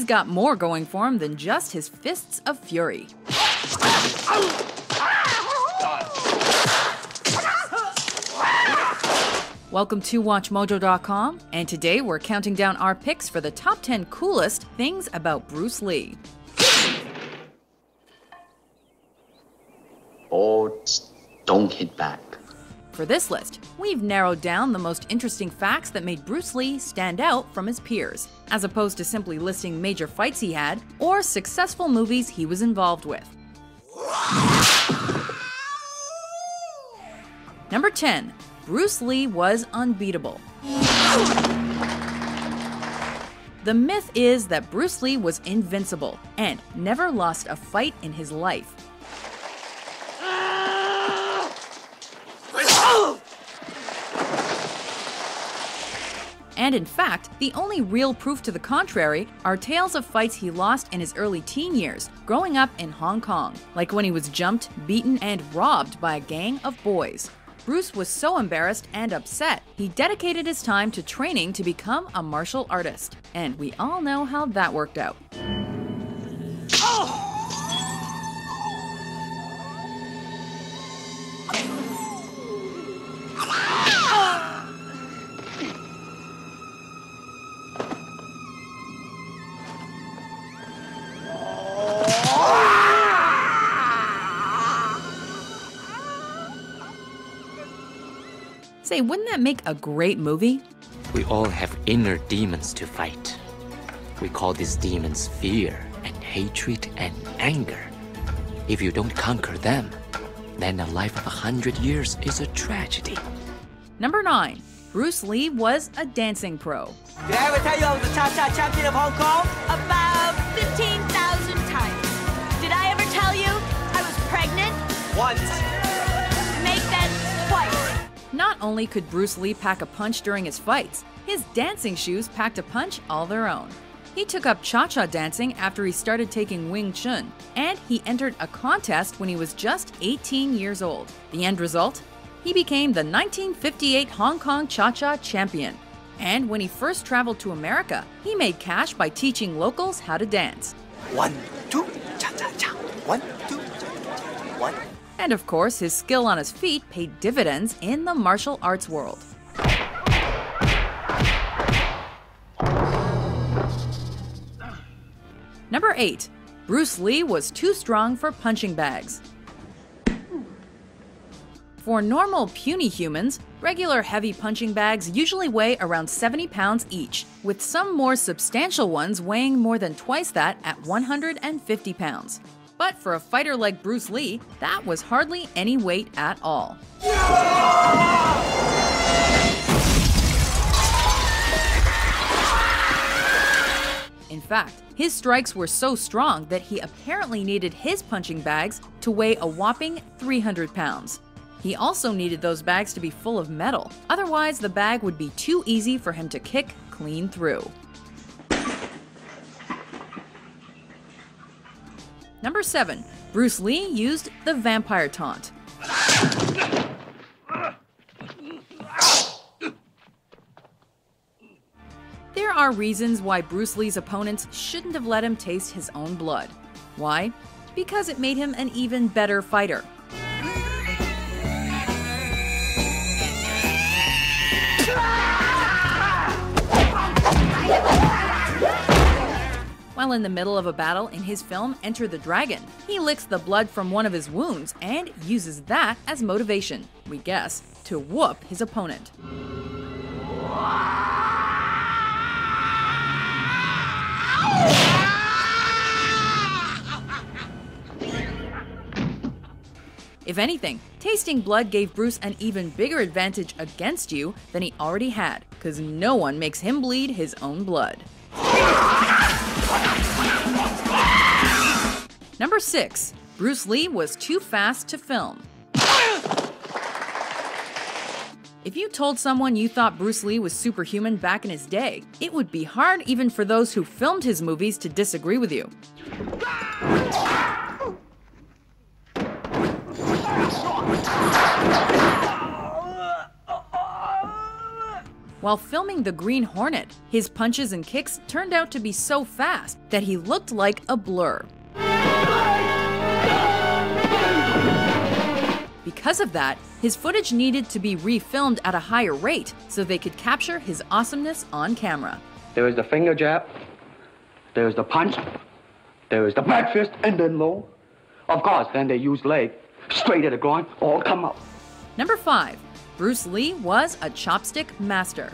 got more going for him than just his fists of fury. Welcome to WatchMojo.com, and today we're counting down our picks for the top 10 coolest things about Bruce Lee. Boards don't hit back. For this list, we've narrowed down the most interesting facts that made Bruce Lee stand out from his peers, as opposed to simply listing major fights he had or successful movies he was involved with. Number 10. Bruce Lee was unbeatable. The myth is that Bruce Lee was invincible and never lost a fight in his life. And in fact, the only real proof to the contrary are tales of fights he lost in his early teen years, growing up in Hong Kong, like when he was jumped, beaten, and robbed by a gang of boys. Bruce was so embarrassed and upset, he dedicated his time to training to become a martial artist. And we all know how that worked out. Say, wouldn't that make a great movie? We all have inner demons to fight. We call these demons fear and hatred and anger. If you don't conquer them, then a life of 100 years is a tragedy. Number 9. Bruce Lee was a dancing pro. Did I ever tell you I was the Cha-Cha champion of Hong Kong? About 15,000 times. Did I ever tell you I was pregnant? Once. Make that twice. Not only could Bruce Lee pack a punch during his fights, his dancing shoes packed a punch all their own. He took up cha-cha dancing after he started taking Wing Chun, and he entered a contest when he was just 18 years old. The end result? He became the 1958 Hong Kong Cha-Cha champion. And when he first traveled to America, he made cash by teaching locals how to dance. 1, 2, cha-cha-cha. 1, 2, cha-cha-cha. 1. And of course, his skill on his feet paid dividends in the martial arts world. Number 8. Bruce Lee was too strong for punching bags. For normal, puny humans, regular heavy punching bags usually weigh around 70 pounds each, with some more substantial ones weighing more than twice that at 150 pounds. But for a fighter like Bruce Lee, that was hardly any weight at all. In fact, his strikes were so strong that he apparently needed his punching bags to weigh a whopping 300 pounds. He also needed those bags to be full of metal, otherwise the bag would be too easy for him to kick clean through. Number 7. Bruce Lee used the vampire taunt. There are reasons why Bruce Lee's opponents shouldn't have let him taste his own blood. Why? Because it made him an even better fighter. While in the middle of a battle in his film Enter the Dragon, he licks the blood from one of his wounds and uses that as motivation, we guess, to whoop his opponent. If anything, tasting blood gave Bruce an even bigger advantage against you than he already had, because no one makes him bleed his own blood. Number 6. Bruce Lee was too fast to film. If you told someone you thought Bruce Lee was superhuman back in his day, it would be hard even for those who filmed his movies to disagree with you. While filming The Green Hornet, his punches and kicks turned out to be so fast that he looked like a blur. Because of that, his footage needed to be refilmed at a higher rate so they could capture his awesomeness on camera. There is the finger jab, there is the punch, there is the back fist, and then low. Of course, then they use leg, straight at the groin, all come up. Number 5. Bruce Lee was a chopstick master.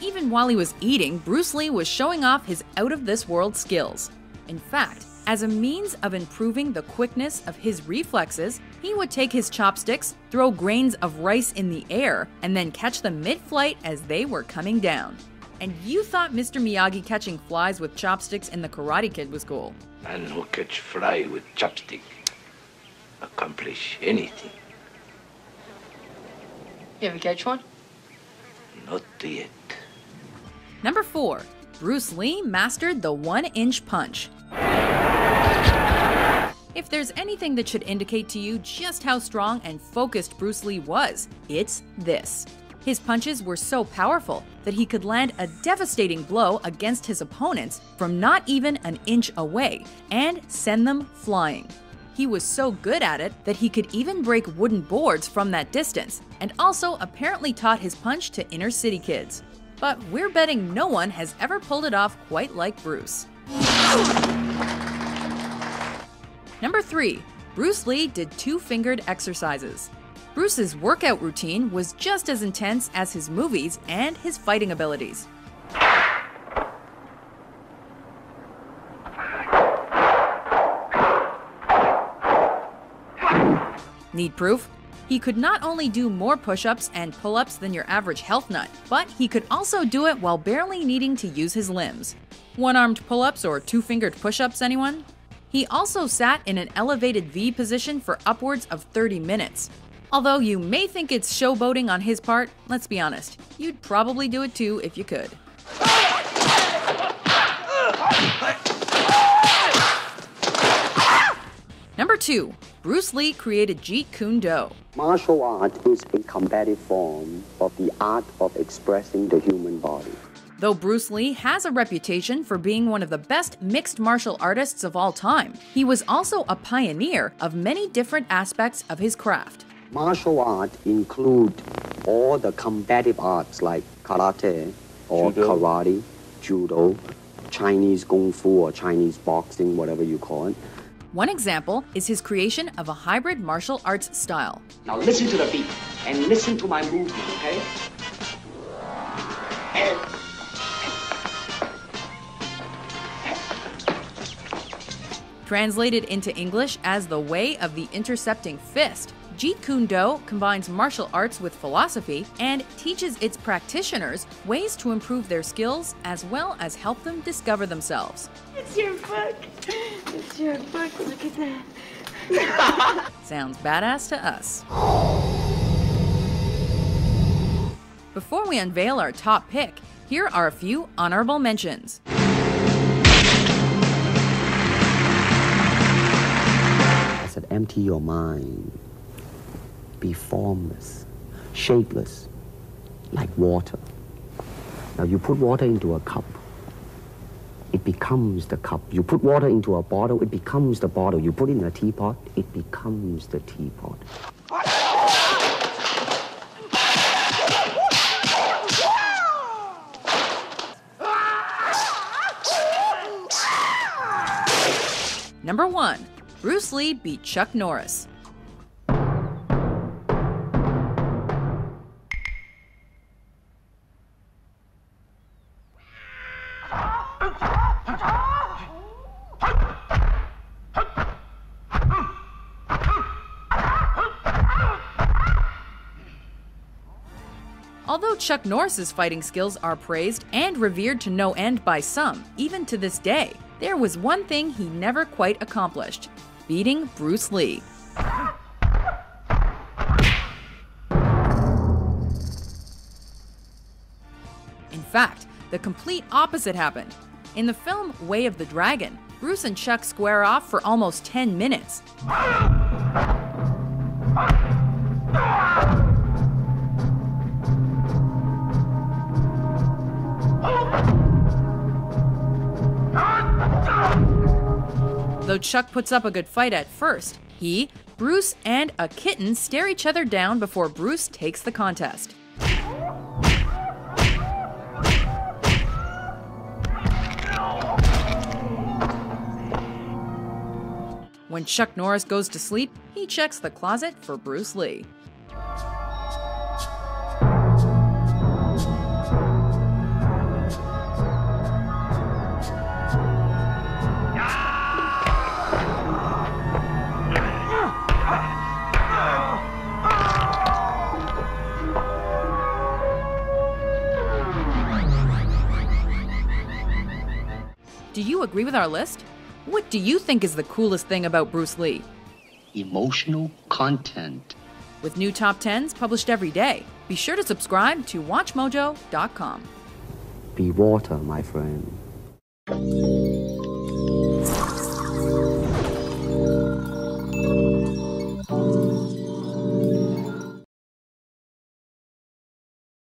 Even while he was eating, Bruce Lee was showing off his out-of-this-world skills. In fact, as a means of improving the quickness of his reflexes, he would take his chopsticks, throw grains of rice in the air, and then catch them mid-flight as they were coming down. And you thought Mr. Miyagi catching flies with chopsticks in The Karate Kid was cool. Man who catch fly with chopstick accomplish anything. You ever catch one? Not yet. Number 4. Bruce Lee mastered the 1-inch punch. If there's anything that should indicate to you just how strong and focused Bruce Lee was, it's this. His punches were so powerful that he could land a devastating blow against his opponents from not even an inch away and send them flying. He was so good at it that he could even break wooden boards from that distance, and also apparently taught his punch to inner city kids. But we're betting no one has ever pulled it off quite like Bruce. Number 3. Bruce Lee did 2-fingered exercises. Bruce's workout routine was just as intense as his movies and his fighting abilities. Need proof? He could not only do more push-ups and pull-ups than your average health nut, but he could also do it while barely needing to use his limbs. One-armed pull-ups or 2-fingered push-ups, anyone? He also sat in an elevated V position for upwards of 30 minutes. Although you may think it's showboating on his part, let's be honest, you'd probably do it too if you could. Number 2. Bruce Lee created Jeet Kune Do. Martial art is a combative form of the art of expressing the human body. Though Bruce Lee has a reputation for being one of the best mixed martial artists of all time, he was also a pioneer of many different aspects of his craft. Martial art include all the combative arts like karate or karate, judo, Chinese kung fu or Chinese boxing, whatever you call it. One example is his creation of a hybrid martial arts style. Now listen to the beat and listen to my movement, okay? Translated into English as the way of the intercepting fist, Jeet Kune Do combines martial arts with philosophy and teaches its practitioners ways to improve their skills as well as help them discover themselves. It's your book. It's your book. Look at that. Sounds badass to us. Before we unveil our top pick, here are a few honorable mentions. I said, empty your mind. Be formless, shapeless, like water. Now you put water into a cup, it becomes the cup. You put water into a bottle, it becomes the bottle. You put it in a teapot, it becomes the teapot. Number 1. Bruce Lee beat Chuck Norris. Although Chuck Norris's fighting skills are praised and revered to no end by some, even to this day, there was one thing he never quite accomplished: beating Bruce Lee. In fact, the complete opposite happened. In the film Way of the Dragon, Bruce and Chuck square off for almost 10 minutes. Though Chuck puts up a good fight at first, he, Bruce, and a kitten stare each other down before Bruce takes the contest. When Chuck Norris goes to sleep, he checks the closet for Bruce Lee. Do you agree with our list? What do you think is the coolest thing about Bruce Lee? Emotional content. With new top 10s published every day, be sure to subscribe to WatchMojo.com. Be water, my friend.